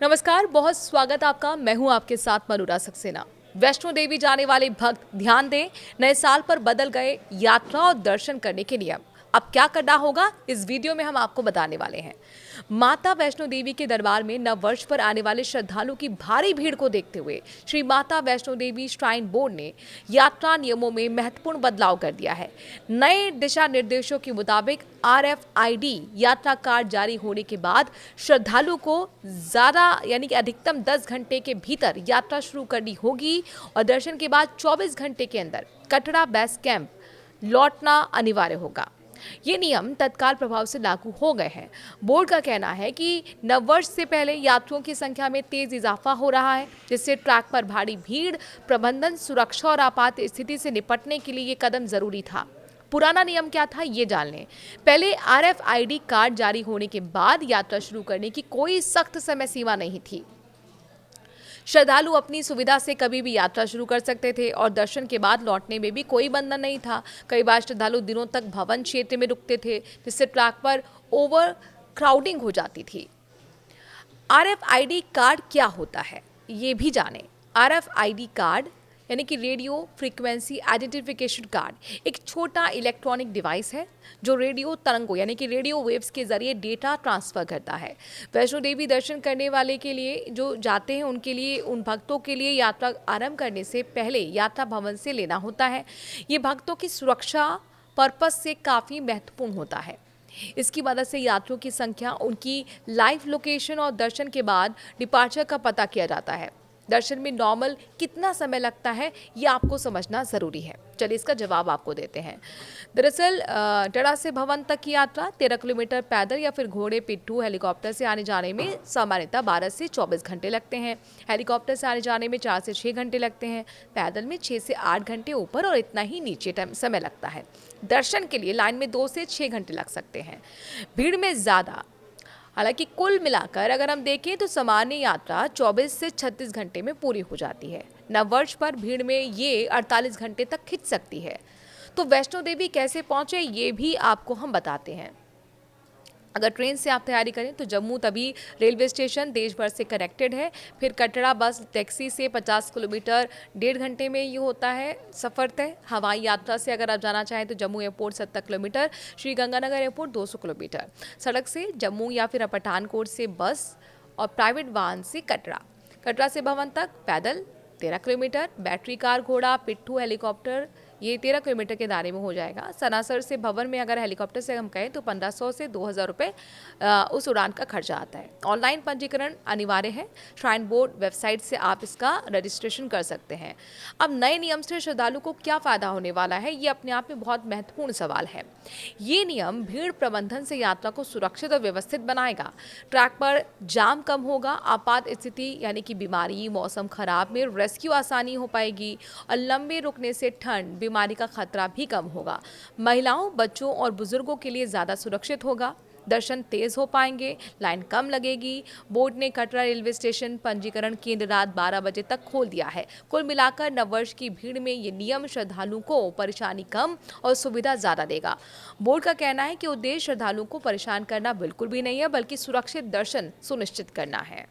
नमस्कार, बहुत स्वागत आपका। मैं हूं आपके साथ मनुरा सक्सेना। वैष्णो देवी जाने वाले भक्त ध्यान दें, नए साल पर बदल गए यात्रा और दर्शन करने के नियम। अब क्या करना होगा, इस वीडियो में हम आपको बताने वाले हैं। माता वैष्णो देवी के दरबार में नव वर्ष पर आने वाले श्रद्धालुओं की भारी भीड़ को देखते हुए श्री माता वैष्णो देवी श्राइन बोर्ड ने यात्रा नियमों में महत्वपूर्ण बदलाव कर दिया है। नए दिशा निर्देशों के मुताबिक RFID यात्रा कार्ड जारी होने के बाद श्रद्धालु को ज्यादा यानी कि अधिकतम 10 घंटे के भीतर यात्रा शुरू करनी होगी और दर्शन के बाद 24 घंटे के अंदर कटरा बेस कैंप लौटना अनिवार्य होगा। ये नियम तत्काल प्रभाव से लागू हो गए हैं। बोर्ड का कहना है कि नववर्ष से पहले यात्रियों की संख्या में तेज इजाफा हो रहा है, जिससे ट्रैक पर भारी भीड़ प्रबंधन, सुरक्षा और आपात स्थिति से निपटने के लिए ये कदम जरूरी था। पुराना नियम क्या था, ये जान लें। पहले RFID कार्ड जारी होने के बाद यात्रा शुरू करने की कोई सख्त समय सीमा नहीं थी। श्रद्धालु अपनी सुविधा से कभी भी यात्रा शुरू कर सकते थे और दर्शन के बाद लौटने में भी कोई बंधन नहीं था। कई बार श्रद्धालु दिनों तक भवन क्षेत्र में रुकते थे, जिससे ट्रैक पर ओवर क्राउडिंग हो जाती थी। RFID कार्ड क्या होता है, ये भी जानें। RFID कार्ड यानी कि रेडियो फ्रीक्वेंसी आइडेंटिफिकेशन कार्ड एक छोटा इलेक्ट्रॉनिक डिवाइस है जो रेडियो तरंगों यानी कि रेडियो वेव्स के जरिए डेटा ट्रांसफर करता है। वैष्णो देवी दर्शन करने वाले के लिए जो जाते हैं उनके लिए, उन भक्तों के लिए यात्रा आरंभ करने से पहले यात्रा भवन से लेना होता है। ये भक्तों की सुरक्षा पर्पस से काफ़ी महत्वपूर्ण होता है। इसकी मदद से यात्रियों की संख्या, उनकी लाइव लोकेशन और दर्शन के बाद डिपार्चर का पता किया जाता है। दर्शन में नॉर्मल कितना समय लगता है, ये आपको समझना ज़रूरी है। चलिए इसका जवाब आपको देते हैं। दरअसल टड़ा से भवन तक की यात्रा 13 किलोमीटर पैदल या फिर घोड़े, पिट्ठू, हेलीकॉप्टर से आने जाने में सामान्यतः 12 से 24 घंटे लगते हैं। हेलीकॉप्टर से आने जाने में 4 से 6 घंटे लगते हैं। पैदल में 6 से 8 घंटे ऊपर और इतना ही नीचे समय लगता है। दर्शन के लिए लाइन में 2 से 6 घंटे लग सकते हैं। भीड़ में ज़्यादा, हालांकि कुल मिलाकर अगर हम देखें तो सामान्य यात्रा 24 से 36 घंटे में पूरी हो जाती है। नववर्ष पर भीड़ में ये 48 घंटे तक खिंच सकती है। तो वैष्णो देवी कैसे पहुंचे, ये भी आपको हम बताते हैं। अगर ट्रेन से आप तैयारी करें तो जम्मू तवी रेलवे स्टेशन देश भर से कनेक्टेड है। फिर कटरा बस टैक्सी से 50 किलोमीटर 1.5 घंटे में ये होता है सफ़र तय। हवाई यात्रा से अगर आप जाना चाहें तो Jammu airport 70 kilometre, Shri Ganganagar airport 200 kilometre. सड़क से जम्मू या फिर पठानकोट से बस और प्राइवेट वाहन से कटरा से भवन तक पैदल 13 किलोमीटर, बैटरी कार, घोड़ा, पिट्ठू, हेलीकॉप्टर ये 13 किलोमीटर के दायरे में हो जाएगा। सनासर से भवन में अगर हेलीकॉप्टर से हम कहें तो 1500 से 2000 रुपये उस उड़ान का खर्चा आता है। ऑनलाइन पंजीकरण अनिवार्य है। श्राइन बोर्ड वेबसाइट से आप इसका रजिस्ट्रेशन कर सकते हैं। अब नए नियम से श्रद्धालु को क्या फ़ायदा होने वाला है, ये अपने आप में बहुत महत्वपूर्ण सवाल है। ये नियम भीड़ प्रबंधन से यात्रा को सुरक्षित और व्यवस्थित बनाएगा। ट्रैक पर जाम कम होगा। आपात स्थिति यानी कि बीमारी, मौसम खराब में रेस्क्यू आसानी हो पाएगी और लंबे रुकने से ठंड, बीमारी का खतरा भी कम होगा। महिलाओं, बच्चों और बुजुर्गों के लिए ज़्यादा सुरक्षित होगा। दर्शन तेज हो पाएंगे, लाइन कम लगेगी। बोर्ड ने कटरा रेलवे स्टेशन पंजीकरण केंद्र रात 12 बजे तक खोल दिया है। कुल मिलाकर नववर्ष की भीड़ में ये नियम श्रद्धालुओं को परेशानी कम और सुविधा ज़्यादा देगा। बोर्ड का कहना है कि उद्देश्य श्रद्धालुओं को परेशान करना बिल्कुल भी नहीं है, बल्कि सुरक्षित दर्शन सुनिश्चित करना है।